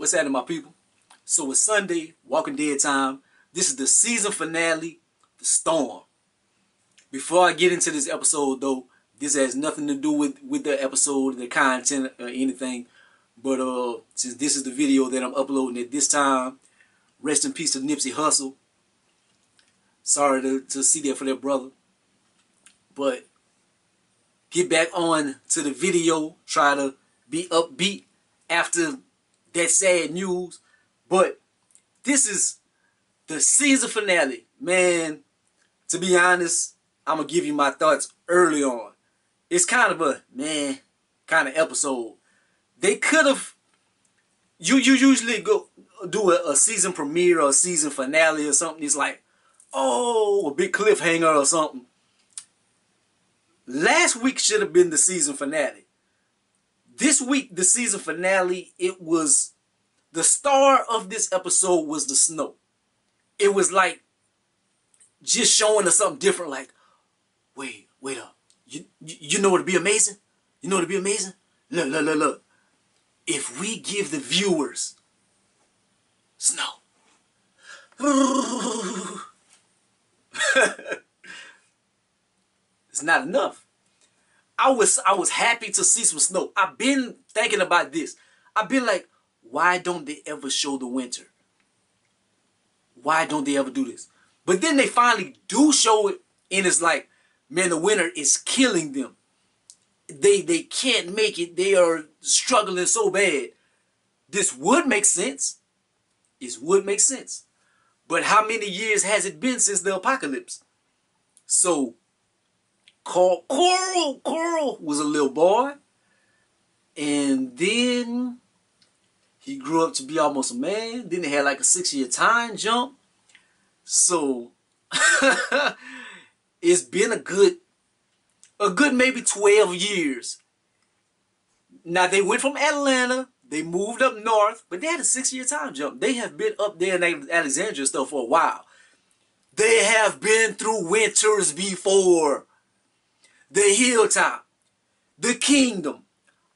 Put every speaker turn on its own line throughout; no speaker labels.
What's happening, my people? So it's Sunday, Walking Dead time. This is the season finale, The Storm. Before I get into this episode, though, this has nothing to do with the episode, the content, or anything. But since this is the video that I'm uploading at this time, rest in peace to Nipsey Hussle. Sorry to see that for that brother. But get back on to the video. Try to be upbeat after that sad news. But this is the season finale. Man, to be honest, I'm going to give you my thoughts early on. It's kind of a, kind of episode. They could have, you usually go do a season premiere or a season finale or something. It's like, oh, a big cliffhanger or something. Last week should have been the season finale. This week, the season finale, it was, the star of this episode was the snow. It was like, just showing us something different, like, wait up. You know what'd be amazing? You know what'd be amazing? Look. If we give the viewers snow. It's not enough. I was happy to see some snow. I've been thinking about this. I've been like, why don't they ever show the winter? Why don't they ever do this? But then they finally do show it, and it's like, man, the winter is killing them. They can't make it. They are struggling so bad. This would make sense. It would make sense. But how many years has it been since the apocalypse? So, Coral was a little boy. And then he grew up to be almost a man. Then they had like a 6-year time jump. So, it's been a good maybe 12 years. Now, they went from Atlanta. They moved up north. But they had a 6-year time jump. They have been up there in Alexandria stuff for a while. They have been through winters before. The hilltop, the kingdom,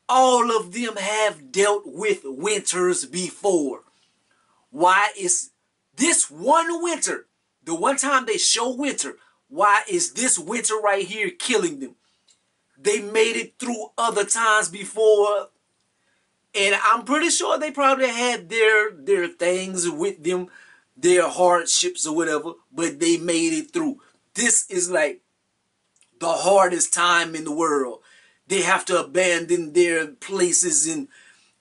all of them have dealt with winters before. Why is this one winter, the one time they show winter, why is this winter right here killing them? They made it through other times before, and I'm pretty sure they probably had their things with them, their hardships or whatever, but they made it through. This is like the hardest time in the world. They have to abandon their places and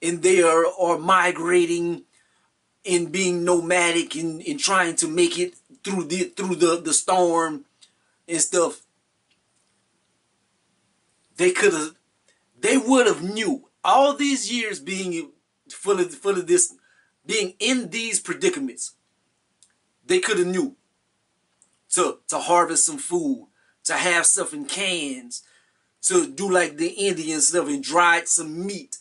they are migrating and being nomadic and trying to make it through the storm and stuff. They would have knew all these years being full of this, being in these predicaments. They could have knew to harvest some food, to have stuff in cans, to do like the Indian stuff and dry some meat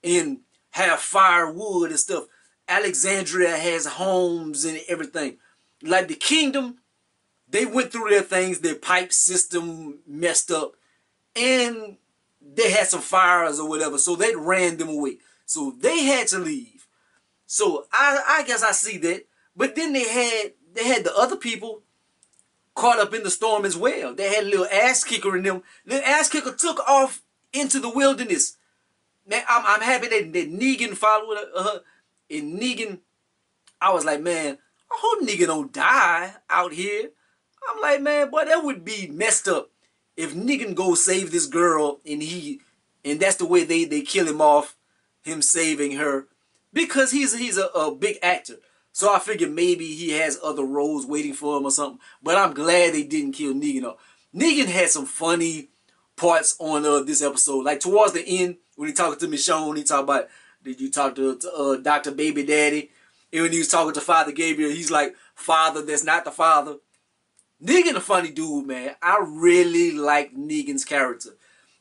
and have firewood and stuff. Alexandria has homes and everything. Like the kingdom, they went through their things, their pipe system messed up, and they had some fires or whatever, so they ran them away. So they had to leave. So I guess I see that. But then they had the other people caught up in the storm as well. They had a little ass kicker in them. The ass kicker took off into the wilderness. Man, I'm happy that Negan followed her. And Negan, I was like, man, I hope Negan don't die out here. I'm like, man, boy, that would be messed up if Negan goes save this girl and that's the way they kill him off, him saving her, because he's a big actor. So I figured maybe he has other roles waiting for him or something. But I'm glad they didn't kill Negan off. Negan had some funny parts on this episode. Like towards the end, when he talking to Michonne, he talked about, did you talk to Dr. Baby Daddy? And when he was talking to Father Gabriel, he's like, Father, that's not the father. Negan a funny dude, man. I really like Negan's character.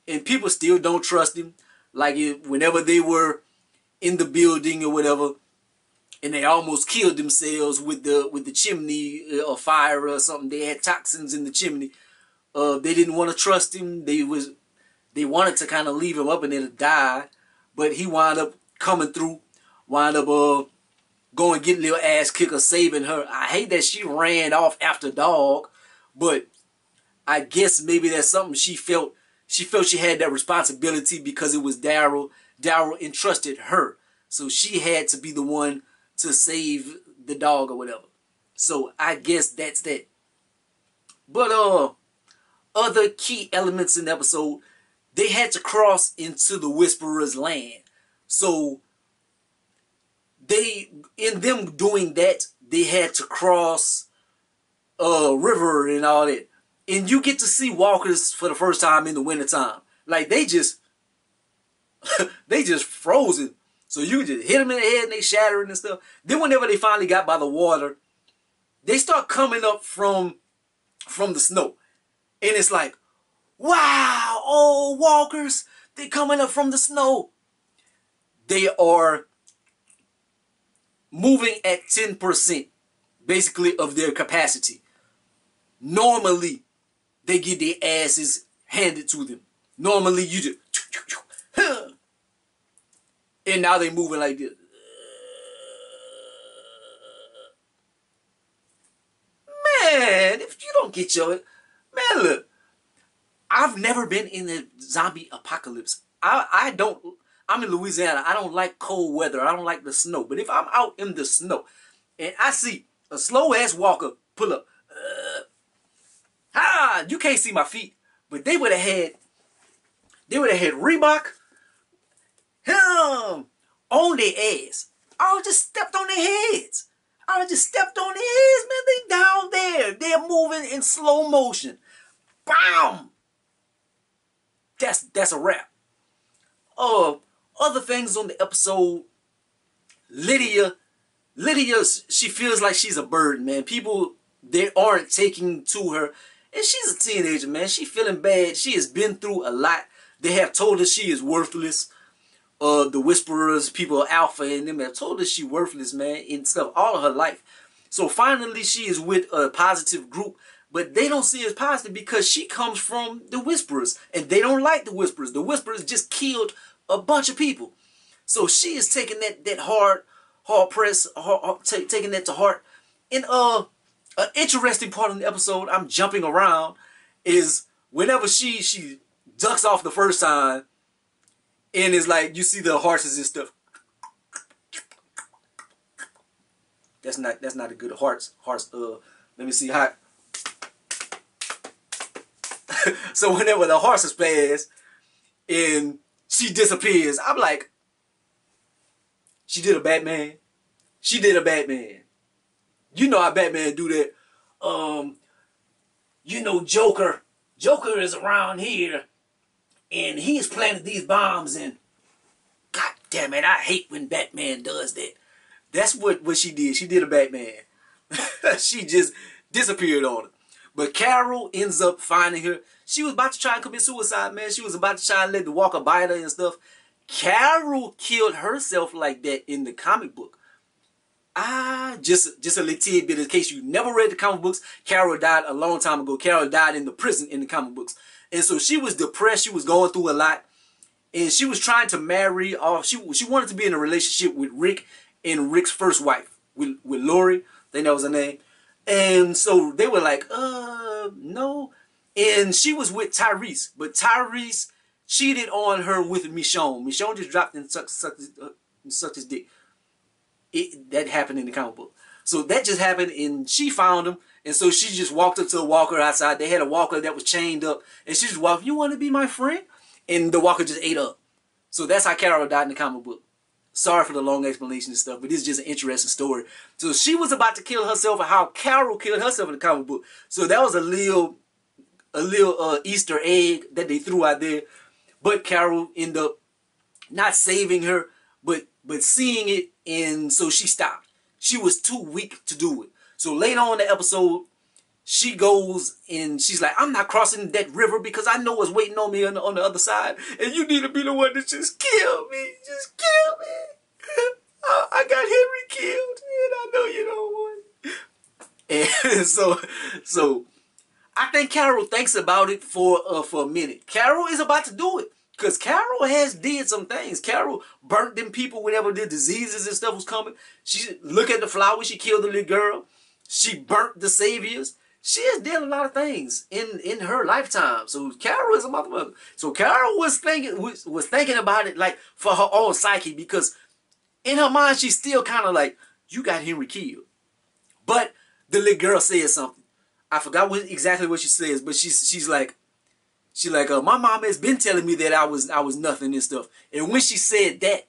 And people still don't trust him. Like whenever they were in the building or whatever, and they almost killed themselves with the chimney or fire or something. They had toxins in the chimney. They didn't want to trust him. They wanted to kind of leave him up and then die, but he wound up coming through. wind up going get little ass kicker saving her. I hate that she ran off after dog, but I guess maybe that's something she felt. She felt she had that responsibility because it was Daryl. Daryl entrusted her, so she had to be the one to save the dog or whatever. So I guess that's that. But other key elements in the episode, they had to cross into the Whisperer's land. So in them doing that, they had to cross a river and all that. And you get to see walkers for the first time in the wintertime. Like they just frozen. So you just hit them in the head and they shattering and stuff. Then whenever they finally got by the water, they start coming up from the snow. And it's like, wow, oh, walkers, they're coming up from the snow. They are moving at 10%, basically, of their capacity. Normally, they get their asses handed to them. Normally, you just... And now they're moving like this. Man, if you don't get your... Man, look. I've never been in a zombie apocalypse. I'm in Louisiana. I don't like cold weather. I don't like the snow. But if I'm out in the snow and I see a slow-ass walker pull up, you can't see my feet. But they would have had Reebok on their ass. I would just stepped on their heads. Man. They down there. They're moving in slow motion. Bam! That's a wrap. Other things on the episode. Lydia, she feels like she's a burden, man. People, they aren't taking to her. And she's a teenager, man. She feeling bad. She has been through a lot. They have told her she is worthless. The Whisperers, people, Alpha and them have told her she worthless, man, and stuff all of her life. So finally she is with a positive group. But they don't see it as positive because she comes from the Whisperers. And they don't like the Whisperers. The Whisperers just killed a bunch of people. So she is taking that hard press, taking that to heart. And an interesting part of the episode, I'm jumping around, is whenever she ducks off the first time, and it's like, you see the horses and stuff. That's not a good hearts. Let me see how. So whenever the horses pass and she disappears, I'm like, she did a Batman. She did a Batman. You know how Batman do that. You know Joker. Joker is around here and he's planted these bombs and God damn it, I hate when Batman does that. That's what she did. She did a Batman. She just disappeared on her. But Carol ends up finding her. She was about to try and commit suicide, man. She was about to try and let the walker bite her and stuff. Carol killed herself like that in the comic book. Just a little tidbit in case you never read the comic books. Carol died a long time ago. Carol died in the prison in the comic books. And so she was depressed. She was going through a lot. And she was trying to marry off. She wanted to be in a relationship with Rick and Rick's first wife, with Lori. I think that was her name. And so they were like, no. And she was with Tyrese. But Tyrese cheated on her with Michonne. Michonne just dropped and sucked his dick. That happened in the comic book. So that just happened and she found him. And so she just walked up to a walker outside. They had a walker that was chained up. And she just walked, you want to be my friend? And the walker just ate up. So that's how Carol died in the comic book. Sorry for the long explanation and stuff, but this is just an interesting story. So she was about to kill herself and how Carol killed herself in the comic book. So that was a little Easter egg that they threw out there. But Carol ended up not saving her, but seeing it, and so she stopped. She was too weak to do it. So later on in the episode, she goes and she's like, I'm not crossing that river because I know what's waiting on me on the other side. And you need to be the one to just kill me. Just kill me. I got Henry killed and I know you don't want it. And so I think Carol thinks about it for a minute. Carol is about to do it Because Carol has did some things. Carol burnt them people whenever the diseases and stuff was coming. She look at the flower. She killed the little girl. She burnt the saviors. She has done a lot of things in her lifetime. So Carol is a motherfucker. So Carol was thinking about it like for her own psyche, because in her mind she's still kind of like, you got Henry killed. But the little girl says something. I forgot exactly what she says, but she's like, my mom has been telling me that I was nothing and stuff. And when she said that,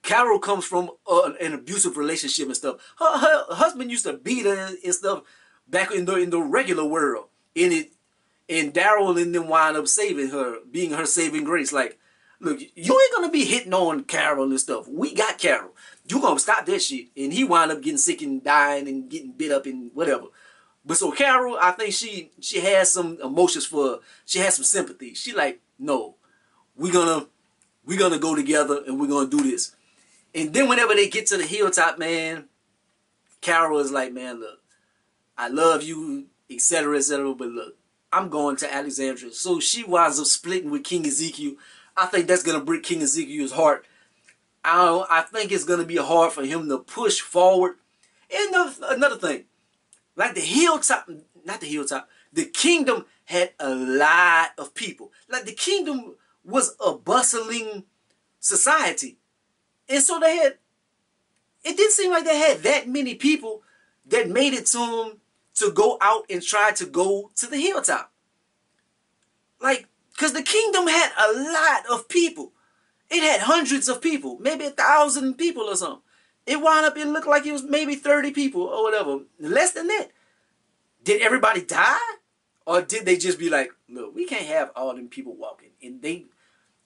Carol comes from an abusive relationship and stuff. Her husband used to beat her and stuff back in the regular world. And Daryl and them wind up saving her, being her saving grace. Like, look, you ain't gonna be hitting on Carol and stuff. We got Carol. You gonna stop that shit. And he wound up getting sick and dying and getting bit up and whatever. But so Carol, I think she has some emotions for her. She has some sympathy. She like, no, we're gonna go together and we're gonna do this. And then whenever they get to the hilltop, man, Carol is like, man, look, I love you, etc., etc., but look, I'm going to Alexandria. So she winds up splitting with King Ezekiel. I think that's gonna break King Ezekiel's heart. I think it's gonna be hard for him to push forward. And another thing. Like the hilltop, not the hilltop, the kingdom had a lot of people. Like the kingdom was a bustling society. And so it didn't seem like they had that many people that made it to them to go out and try to go to the hilltop. Like, because the kingdom had a lot of people. It had hundreds of people, maybe 1,000 people or something. It wound up, it looked like it was maybe 30 people or whatever. Less than that. Did everybody die? Or did they just be like, look, we can't have all them people walking. And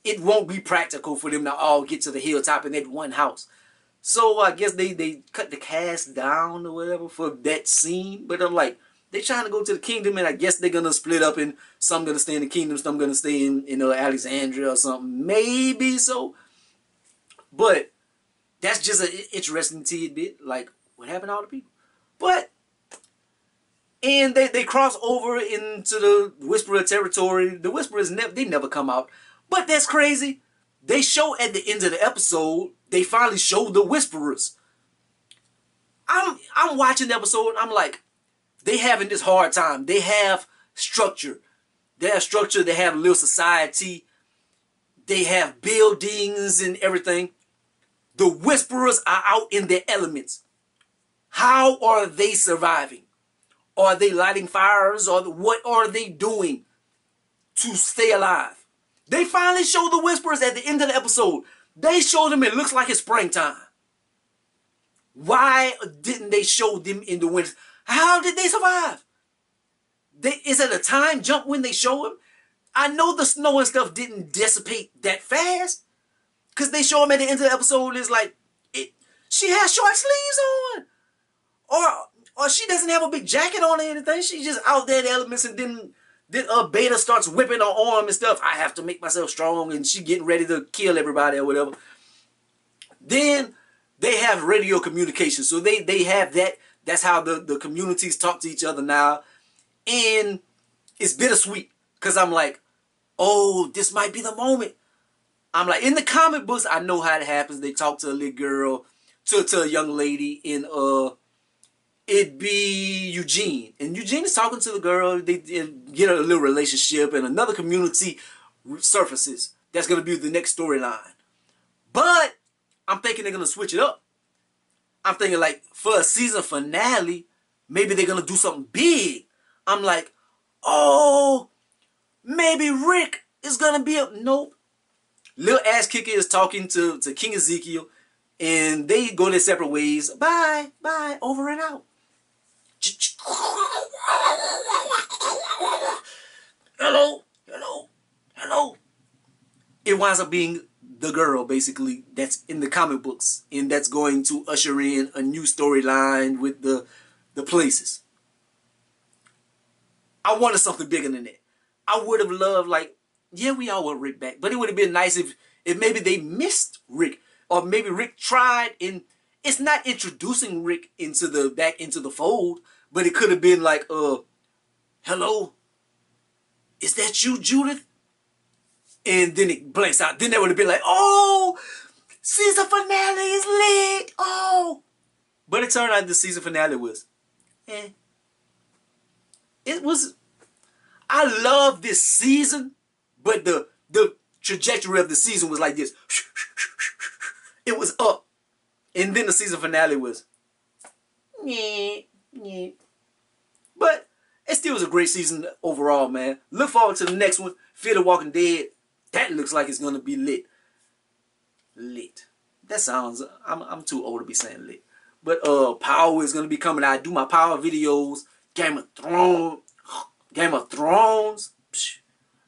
it won't be practical for them to all get to the hilltop in that one house. So I guess they cut the cast down or whatever for that scene. But I'm like, they trying to go to the kingdom, and I guess they're going to split up, and some going to stay in the kingdom, some going to stay in Alexandria or something. Maybe so. But that's just an interesting tidbit, like what happened to all the people. But, and they cross over into the Whisperer territory. The Whisperers, they never come out. But that's crazy. They show at the end of the episode, they finally show the Whisperers. I'm watching the episode, I'm like, they having this hard time. They have structure. They have structure, they have a little society. They have buildings and everything. The Whisperers are out in their elements. How are they surviving? Are they lighting fires? Or what are they doing to stay alive? They finally show the Whisperers at the end of the episode. They show them it looks like it's springtime. Why didn't they show them in the winter? How did they survive? Is it a time jump when they show them? I know the snow and stuff didn't dissipate that fast. Because they show them at the end of the episode, it's like, she has short sleeves on. Or she doesn't have a big jacket on or anything. She's just out there in the elements, and then Beta starts whipping her arm and stuff. I have to make myself strong, and she getting ready to kill everybody or whatever. Then they have radio communication. So they have that. That's how the communities talk to each other now. And it's bittersweet. Because I'm like, oh, this might be the moment. I'm like, in the comic books, I know how it happens. They talk to a little girl, to a young lady, and it'd be Eugene. And Eugene is talking to the girl. They get a little relationship, and another community surfaces. That's going to be the next storyline. But I'm thinking they're going to switch it up. I'm thinking, like, for a season finale, maybe they're going to do something big. I'm like, oh, maybe Rick is going to be a... Nope. Lil Ass Kicker is talking to King Ezekiel, and they go their separate ways. Bye, bye, over and out. Hello, hello, hello. It winds up being the girl, basically, that's in the comic books, and that's going to usher in a new storyline with the places. I wanted something bigger than that. I would have loved, like, yeah, we all want Rick back, but it would have been nice if maybe they missed Rick, or maybe Rick tried, and it's not introducing Rick back into the fold, but it could have been like, hello, is that you, Judith? and then it blanks out. Then they would have been like, oh, season finale is lit. Oh. But it turned out the season finale was, eh. It was, I love this season, but the trajectory of the season was like this. It was up. And then the season finale was, yeah. But it still was a great season overall, man. Look forward to the next one. Fear the Walking Dead. That looks like it's gonna be lit. Lit. That sounds, I'm too old to be saying lit. But Power is gonna be coming out. I do my Power videos. Game of Thrones. Psh,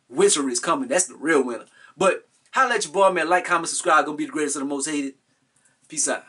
Winter is coming. That's the real winner. But holla at your boy, man. Like, comment, subscribe. Gonna be the greatest of the most hated. Peace out.